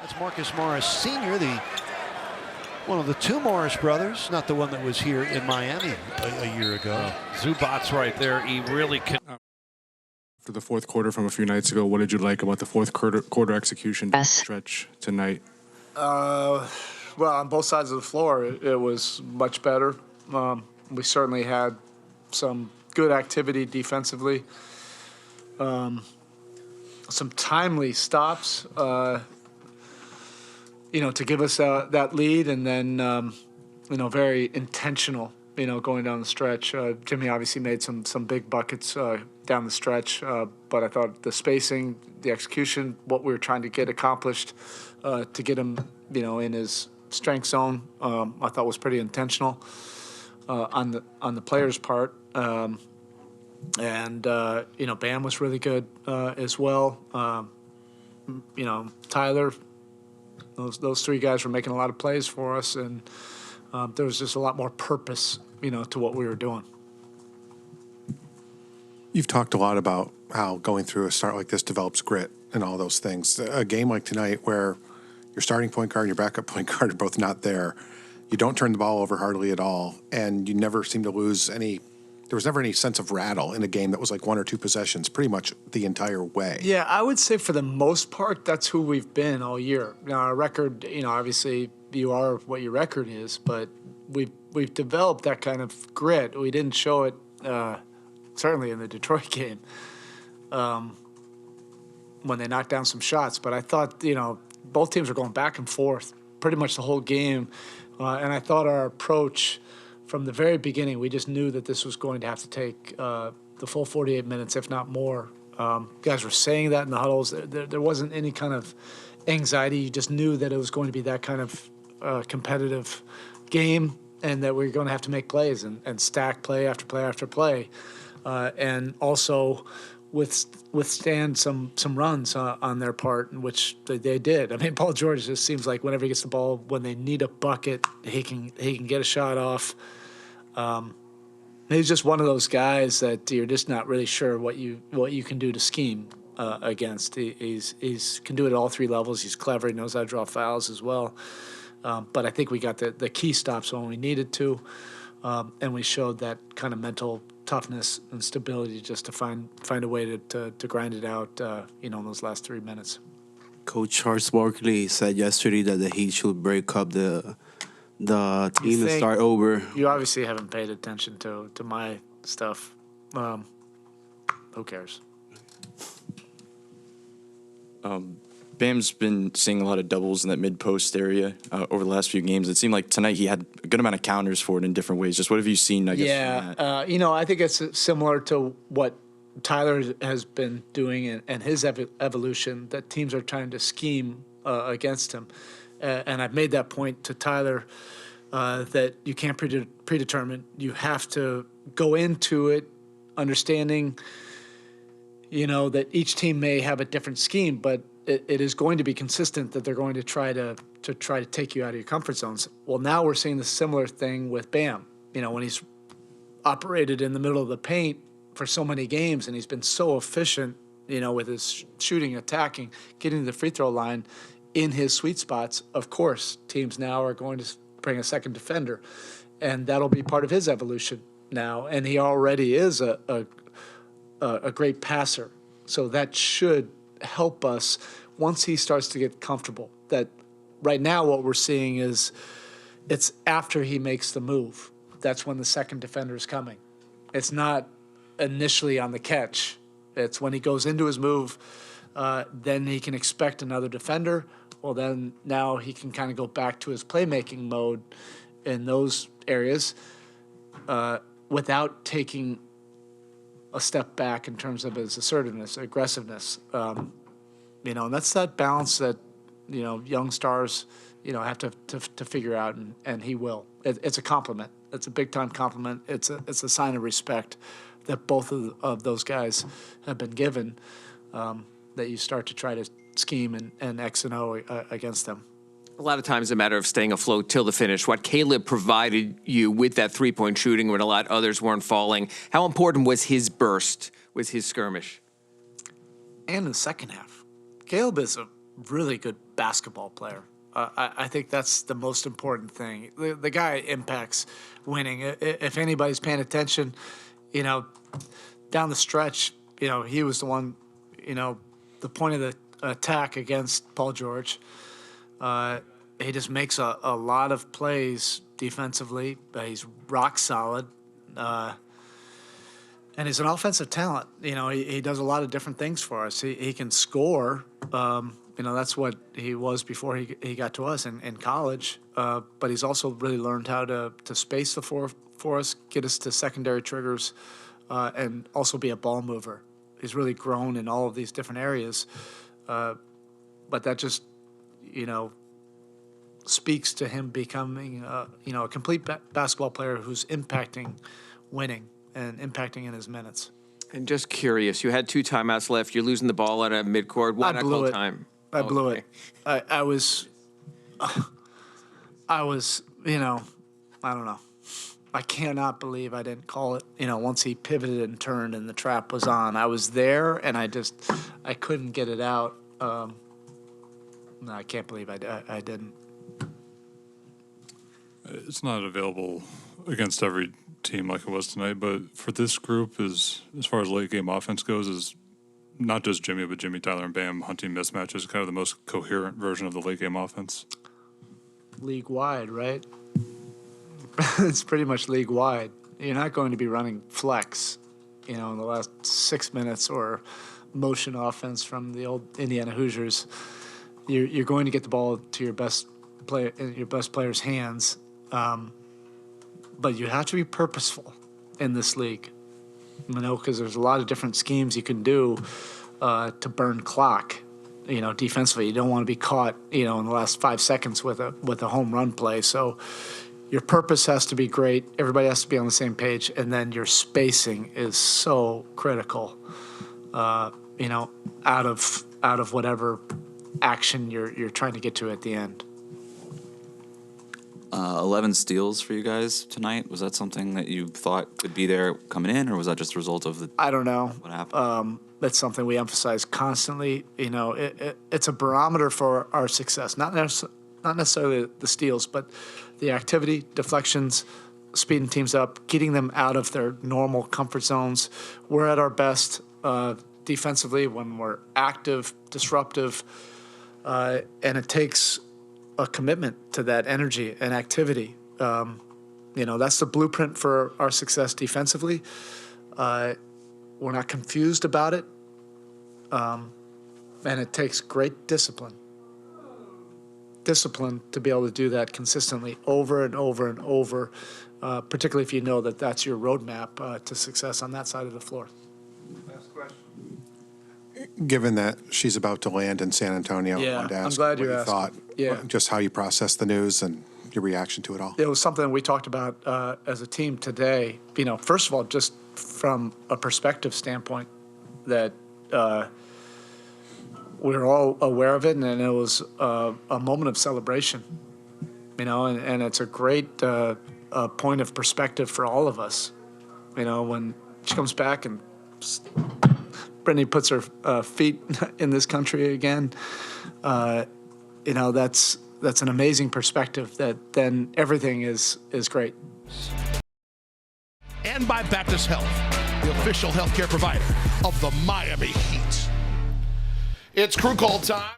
That's Marcus Morris Sr., one of the two Morris brothers, not the one that was here in Miami a year ago. Zubac's right there. He really can. For the fourth quarter from a few nights ago, what did you like about the fourth quarter execution stretch tonight? Well, on both sides of the floor, it was much better. We certainly had some good activity defensively. Some timely stops, to give us that lead, and then, very intentional, going down the stretch. Jimmy obviously made some big buckets down the stretch, but I thought the spacing, the execution, what we were trying to get accomplished to get him, in his strength zone, I thought was pretty intentional on the players' part. And Bam was really good as well. Tyler, those three guys were making a lot of plays for us, and there was just a lot more purpose, to what we were doing. You've talked a lot about how going through a start like this develops grit and all those things. A game like tonight where your starting point guard and your backup point guard are both not there, you don't turn the ball over hardly at all, and you never seem to lose any. There was never any sense of rattle in a game that was like one or two possessions pretty much the entire way. Yeah, I would say for the most part, that's who we've been all year. Now, our record, obviously you are what your record is, but we've developed that kind of grit. We didn't show it certainly in the Detroit game when they knocked down some shots. But I thought, both teams were going back and forth pretty much the whole game. And I thought our approach from the very beginning, we just knew that this was going to have to take the full 48 minutes, if not more. Guys were saying that in the huddles. There wasn't any kind of anxiety. You just knew that it was going to be that kind of competitive game, and that we were going to have to make plays and stack play after play after play, and also withstand some runs on their part, which they did. I mean, Paul George just seems like whenever he gets the ball, when they need a bucket, he can get a shot off. He's just one of those guys that you're just not really sure what you can do to scheme against. He's can do it at all three levels. He's clever. He knows how to draw fouls as well. But I think we got the key stops when we needed to, and we showed that kind of mental toughness and stability just to find a way to grind it out, in those last 3 minutes. Coach Charles Barkley said yesterday that the Heat should break up the team and start over. You obviously haven't paid attention to my stuff. Who cares? Bam's been seeing a lot of doubles in that mid-post area over the last few games. It seemed like tonight he had a good amount of counters for it in different ways. Just what have you seen, I guess, from that? I think it's similar to what Tyler has been doing and his evolution, that teams are trying to scheme against him. And I've made that point to Tyler that you can't predetermine. You have to go into it understanding, that each team may have a different scheme, but it is going to be consistent that they're going to try to take you out of your comfort zones. Well, now we're seeing the similar thing with Bam. When he's operated in the middle of the paint for so many games, and he's been so efficient, with his shooting, attacking, getting to the free throw line in his sweet spots. Of course, teams now are going to bring a second defender, and that'll be part of his evolution now. And he already is a great passer, so that should help us once he starts to get comfortable. That right now what we're seeing is it's after he makes the move. That's when the second defender is coming. It's not initially on the catch. It's when he goes into his move, then he can expect another defender. Well, then now he can kind of go back to his playmaking mode in those areas without taking a step back in terms of his assertiveness, aggressiveness. And that's that balance that, young stars, have to figure out, and he will. It's a compliment. It's a big-time compliment. It's a sign of respect that both of those guys have been given, that you start to try to scheme and X and O against them. A lot of times a matter of staying afloat till the finish. What Caleb provided you with that three-point shooting when a lot others weren't falling, how important was his burst, was his skirmish? And in the second half. Caleb is really good basketball player. I think that's the most important thing. The guy impacts winning. If anybody's paying attention, down the stretch, he was the one, the point of the attack against Paul George. He just makes a lot of plays defensively. He's rock solid. And he's an offensive talent. He does a lot of different things for us. He can score. That's what he was before he got to us in college. But he's also really learned how to space the floor for us, get us to secondary triggers, and also be a ball mover. He's really grown in all of these different areas. But that just, speaks to him becoming, a complete basketball player who's impacting winning and impacting in his minutes. And just curious, you had 2 timeouts left. You're losing the ball at a midcourt. Why not call time? I blew it. I was, I don't know. I cannot believe I didn't call it. Once he pivoted and turned and the trap was on, I was there and I couldn't get it out. No, I can't believe I didn't. It's not available against every team like it was tonight, but for this group, as far as late game offense goes, is not just Jimmy, but Jimmy, Tyler, and Bam hunting mismatches, kind of the most coherent version of the late game offense. League wide, right? It's pretty much league wide. You're not going to be running flex, in the last 6 minutes or motion offense from the old Indiana Hoosiers. You're going to get the ball to your best player's hands, but you have to be purposeful in this league. Because there's a lot of different schemes you can do to burn clock. Defensively, you don't want to be caught, in the last 5 seconds with a home run play. So your purpose has to be great. Everybody has to be on the same page, and then your spacing is so critical. Out of whatever action you're trying to get to at the end. 11 steals for you guys tonight. Was that something that you thought could be there coming in, or was that just a result of I don't know. What happened? That's something we emphasize constantly. It's a barometer for our success. Not necessarily the steals, but the activity, deflections, speeding teams up, getting them out of their normal comfort zones. We're at our best defensively when we're active, disruptive, and it takes a commitment to that energy and activity. That's the blueprint for our success defensively. We're not confused about it. And it takes great discipline. Discipline to be able to do that consistently over and over and over, particularly if you know that that's your roadmap to success on that side of the floor. Last question. Given that she's about to land in San Antonio, I wanted to ask I'm glad what you're you asking. thought, Yeah. just how you processed the news and your reaction to it all. It was something we talked about as a team today. First of all, just from a perspective standpoint, that we were all aware of it, and it was a moment of celebration. And it's a great point of perspective for all of us. When she comes back and Brittany puts her feet in this country again, that's an amazing perspective that then everything is great. And by Baptist Health, the official healthcare provider of the Miami Heat. It's Crew Call time.